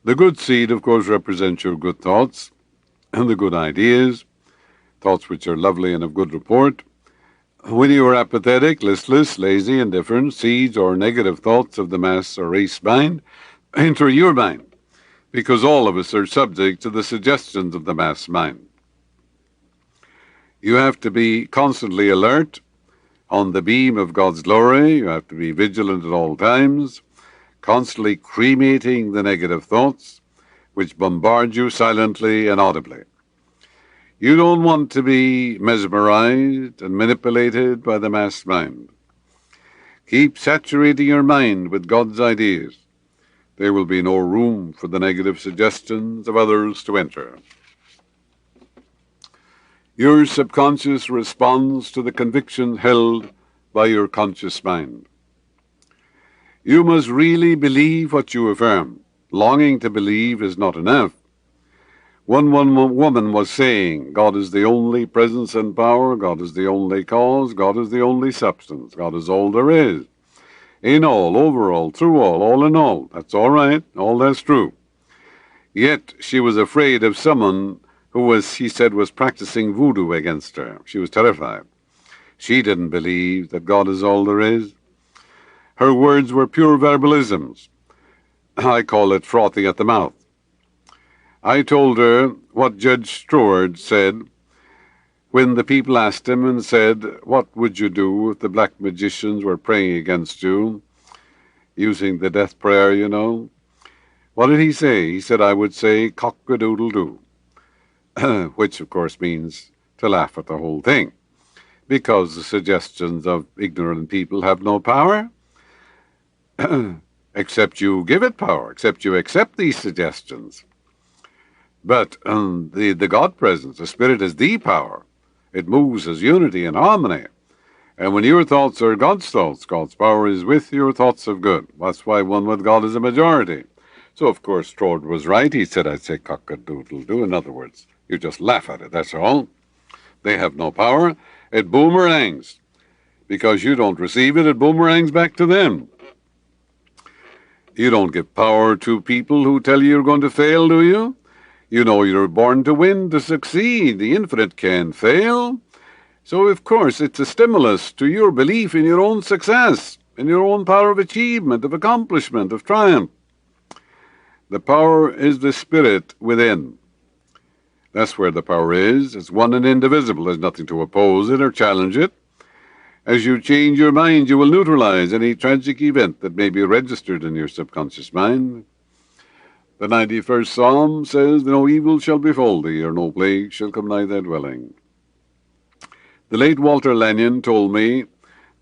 [SPEAKER 1] The good seed, of course, represents your good thoughts and the good ideas, thoughts which are lovely and of good report. When you are apathetic, listless, lazy, indifferent, seeds or negative thoughts of the mass or race mind enter your mind, because all of us are subject to the suggestions of the mass mind. You have to be constantly alert on the beam of God's glory. You have to be vigilant at all times, constantly cremating the negative thoughts which bombard you silently and audibly. You don't want to be mesmerized and manipulated by the mass mind. Keep saturating your mind with God's ideas. There will be no room for the negative suggestions of others to enter. Your subconscious responds to the convictions held by your conscious mind. You must really believe what you affirm. Longing to believe is not enough. One woman was saying, God is the only presence and power, God is the only cause, God is the only substance, God is all there is. In all, over all, through all in all. That's all right, all that's true. Yet she was afraid of someone who she said, was practicing voodoo against her. She was terrified. She didn't believe that God is all there is. Her words were pure verbalisms. I call it frothing at the mouth. I told her what Judge Troard said when the people asked him and said, what would you do if the black magicians were praying against you, using the death prayer, you know? What did he say? He said, I would say, cock-a-doodle-doo, which of course means to laugh at the whole thing, because the suggestions of ignorant people have no power, except you give it power, except you accept these suggestions. But the God presence, the Spirit, is the power. It moves as unity and harmony. And when your thoughts are God's thoughts, God's power is with your thoughts of good. That's why one with God is a majority. So, of course, Troard was right. He said, I'd say cock-a-doodle-doo. In other words, you just laugh at it, that's all. They have no power. It boomerangs. Because you don't receive it, it boomerangs back to them. You don't give power to people who tell you you're going to fail, do you? You know you're born to win, to succeed. The infinite can't fail. So, of course, it's a stimulus to your belief in your own success, in your own power of achievement, of accomplishment, of triumph. The power is the Spirit within. That's where the power is. It's one and indivisible. There's nothing to oppose it or challenge it. As you change your mind, you will neutralize any tragic event that may be registered in your subconscious mind. The 91st Psalm says, no evil shall befall thee, or no plague shall come nigh thy dwelling. The late Walter Lanyon told me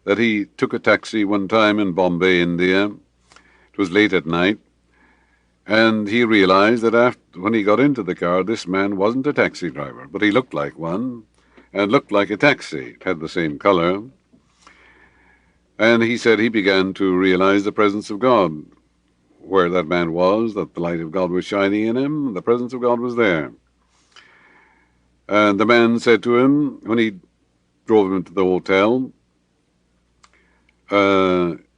[SPEAKER 1] that he took a taxi one time in Bombay, India. It was late at night, And he realized that when he got into the car, this man wasn't a taxi driver, but he looked like one, and looked like a taxi. It had the same color. And he said he began to realize the presence of God, where that man was, that the light of God was shining in him, the presence of God was there. And the man said to him, when he drove him to the hotel,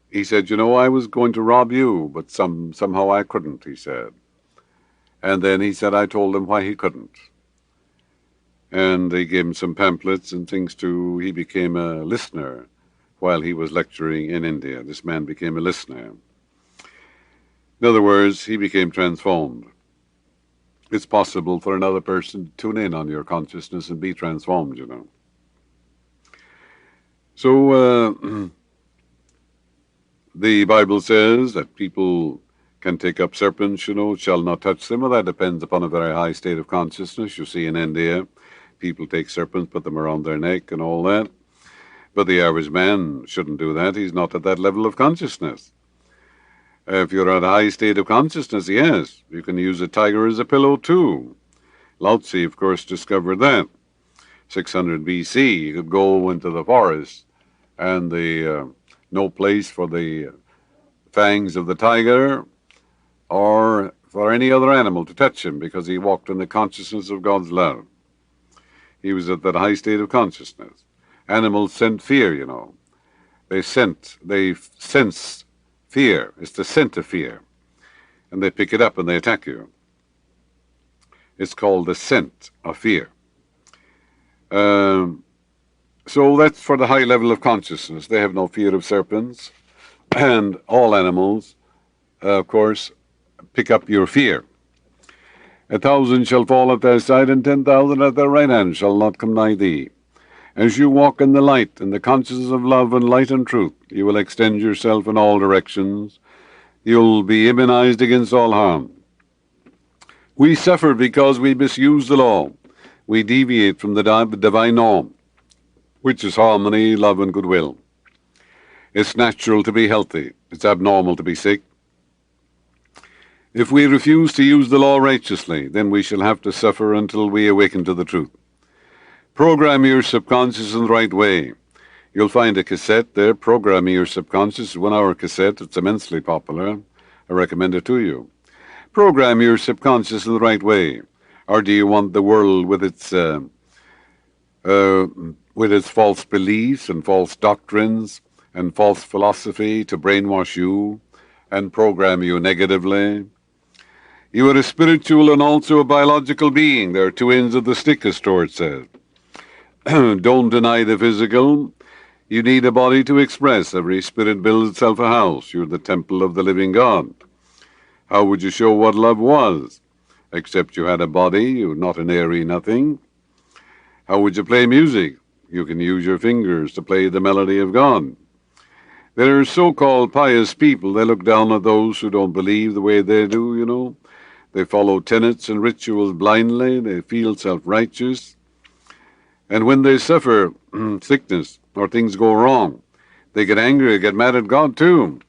[SPEAKER 1] he said, you know, I was going to rob you, but somehow I couldn't, he said. And then he said, I told him why he couldn't. And they gave him some pamphlets and things he became a listener while he was lecturing in India. This man became a listener. In other words, he became transformed. It's possible for another person to tune in on your consciousness and be transformed, you know. So, the Bible says that people can take up serpents, you know, shall not touch them. Well, that depends upon a very high state of consciousness. You see in India, people take serpents, put them around their neck and all that. But the average man shouldn't do that. He's not at that level of consciousness. If you're at a high state of consciousness, yes, you can use a tiger as a pillow too. Lao Tzu, of course, discovered that. 600 BC, you could go into the forest and no place for the fangs of the tiger or for any other animal to touch him, because he walked in the consciousness of God's love. He was at that high state of consciousness. Animals scent fear, you know. They sense fear. It's the scent of fear. And they pick it up and they attack you. It's called the scent of fear. So that's for the high level of consciousness. They have no fear of serpents. And all animals, of course, pick up your fear. 1,000 shall fall at thy side, and 10,000 at thy right hand shall not come nigh thee. As you walk in the light, in the consciousness of love and light and truth, you will extend yourself in all directions. You'll be immunized against all harm. We suffer because we misuse the law. We deviate from the divine norm, which is harmony, love, and goodwill. It's natural to be healthy. It's abnormal to be sick. If we refuse to use the law righteously, then we shall have to suffer until we awaken to the truth. Program your subconscious in the right way. You'll find a cassette there, Programming Your Subconscious, 1-hour cassette. It's immensely popular. I recommend it to you. Program your subconscious in the right way. Or do you want the world with its false beliefs and false doctrines and false philosophy to brainwash you and program you negatively? You are a spiritual and also a biological being. There are two ends of the stick, as Stuart says. Don't deny the physical. You need a body to express. Every spirit builds itself a house. You're the temple of the living God. How would you show what love was? Except you had a body, you're not an airy nothing. How would you play music? You can use your fingers to play the melody of God. There are so-called pious people. They look down at those who don't believe the way they do, you know. They follow tenets and rituals blindly. They feel self-righteous. And when they suffer sickness or things go wrong, they get angry, get mad at God too.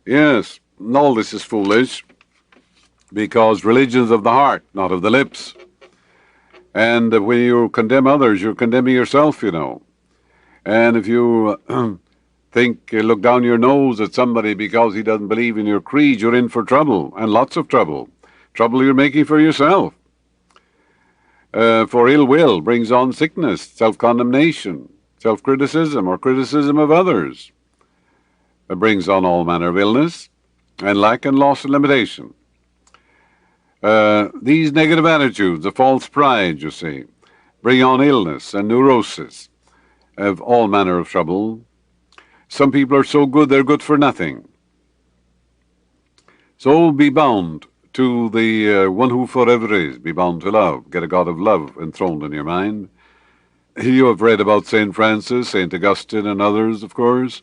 [SPEAKER 1] Yes, all this is foolish, because religion's of the heart, not of the lips. And when you condemn others, you're condemning yourself, you know. And if you look down your nose at somebody because he doesn't believe in your creed, you're in for trouble, and lots of trouble. Trouble you're making for yourself. For ill will brings on sickness, self-condemnation, self-criticism, or criticism of others. It brings on all manner of illness and lack and loss and limitation. These negative attitudes, the false pride, you see, bring on illness and neurosis of all manner of trouble. Some people are so good they're good for nothing. So be bound to the one who forever is. Be bound to love. Get a God of love enthroned in your mind. You have read about St. Francis, St. Augustine, and others, of course.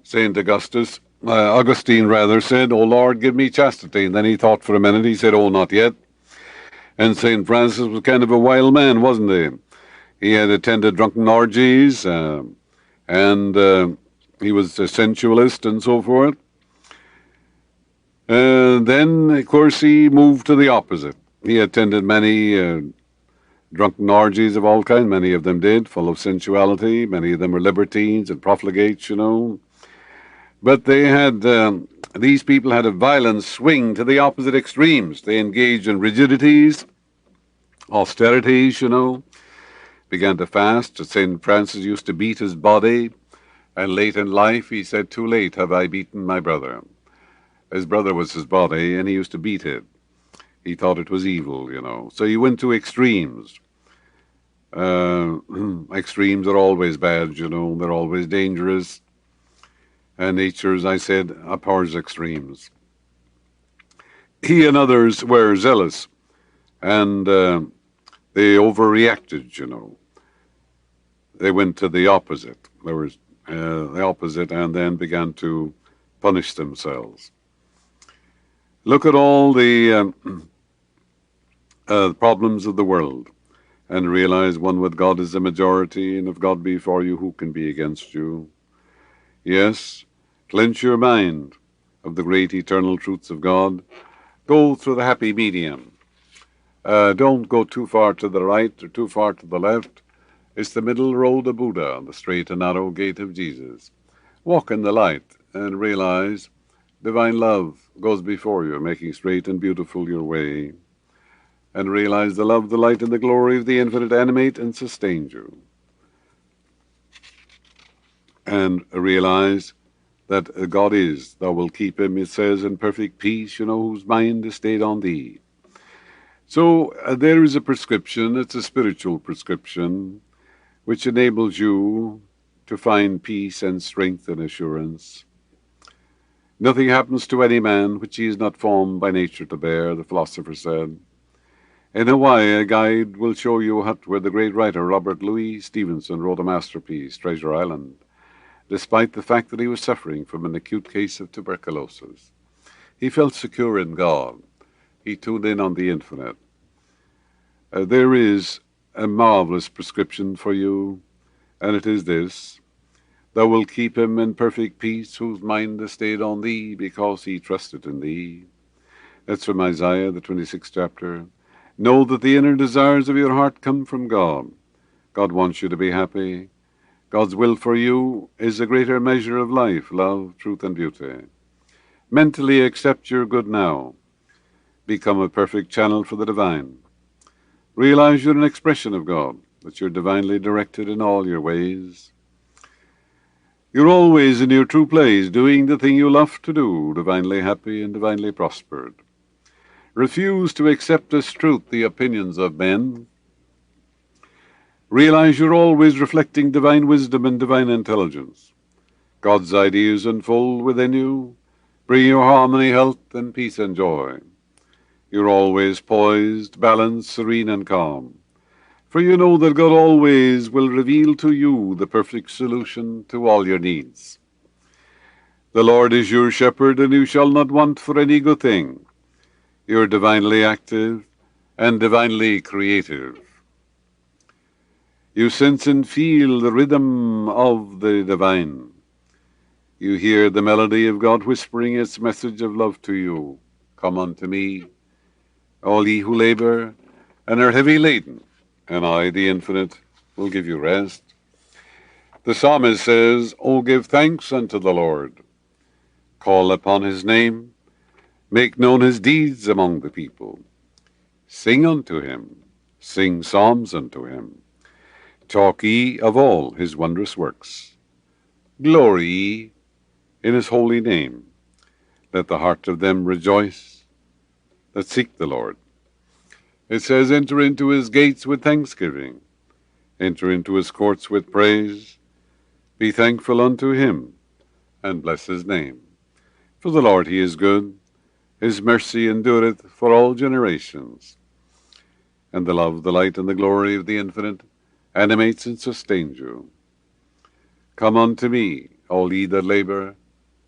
[SPEAKER 1] St. Augustine said, "O Lord, give me chastity." And then he thought for a minute. He said, "Oh, not yet." And St. Francis was kind of a wild man, wasn't he? He had attended drunken orgies, and he was a sensualist and so forth. Then, of course, he moved to the opposite. He attended many drunken orgies of all kinds, many of them did, full of sensuality. Many of them were libertines and profligates, you know. But they had, these people had a violent swing to the opposite extremes. They engaged in rigidities, austerities, you know, began to fast. St. Francis used to beat his body, and late in life he said, "Too late have I beaten my brother." His brother was his body, and he used to beat it. He thought it was evil, you know. So he went to extremes. Extremes are always bad, you know. They're always dangerous. And nature, as I said, abhors extremes. He and others were zealous, and they overreacted, you know. They went to the opposite. There was the opposite, and then began to punish themselves. Look at all the problems of the world and realize one with God is the majority, and if God be for you, who can be against you? Yes, cleanse your mind of the great eternal truths of God. Go through the happy medium. Don't go too far to the right or too far to the left. It's the middle road of Buddha, the straight and narrow gate of Jesus. Walk in the light and realize divine love goes before you, making straight and beautiful your way. And realize the love, the light, and the glory of the infinite animate and sustain you. And realize that God is, thou wilt keep him, it says, in perfect peace, you know, whose mind is stayed on thee. So there is a prescription, it's a spiritual prescription, which enables you to find peace and strength and assurance. Nothing happens to any man which he is not formed by nature to bear, the philosopher said. In Hawaii, a guide will show you a hut where the great writer Robert Louis Stevenson wrote a masterpiece, Treasure Island, despite the fact that he was suffering from an acute case of tuberculosis. He felt secure in God. He tuned in on the infinite. There is a marvelous prescription for you, and it is this: thou wilt keep him in perfect peace whose mind is stayed on thee, because he trusted in thee. That's from Isaiah, the 26th chapter. Know that the inner desires of your heart come from God. God wants you to be happy. God's will for you is a greater measure of life, love, truth, and beauty. Mentally accept your good now. Become a perfect channel for the divine. Realize you're an expression of God, that you're divinely directed in all your ways. You're always in your true place, doing the thing you love to do, divinely happy and divinely prospered. Refuse to accept as truth the opinions of men. Realize you're always reflecting divine wisdom and divine intelligence. God's ideas unfold within you, bring you harmony, health, and peace and joy. You're always poised, balanced, serene, and calm. For you know that God always will reveal to you the perfect solution to all your needs. The Lord is your shepherd, and you shall not want for any good thing. You're divinely active and divinely creative. You sense and feel the rhythm of the divine. You hear the melody of God whispering its message of love to you. Come unto me, all ye who labor and are heavy laden, and I, the infinite, will give you rest. The psalmist says, O give thanks unto the Lord. Call upon his name. Make known his deeds among the people. Sing unto him. Sing psalms unto him. Talk ye of all his wondrous works. Glory ye in his holy name. Let the heart of them rejoice that seek the Lord. It says, enter into his gates with thanksgiving. Enter into his courts with praise. Be thankful unto him, and bless his name. For the Lord, he is good. His mercy endureth for all generations. And the love, the light, and the glory of the infinite animates and sustains you. Come unto me, all ye that labor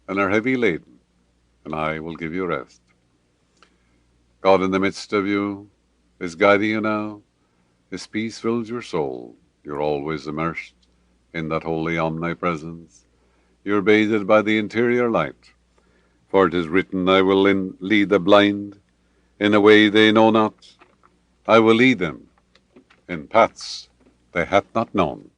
[SPEAKER 1] and are heavy laden, and I will give you rest. God in the midst of you is guiding you now. His peace fills your soul. You're always immersed in that holy omnipresence. You're bathed by the interior light. For it is written, I will lead the blind in a way they know not. I will lead them in paths they hath not known.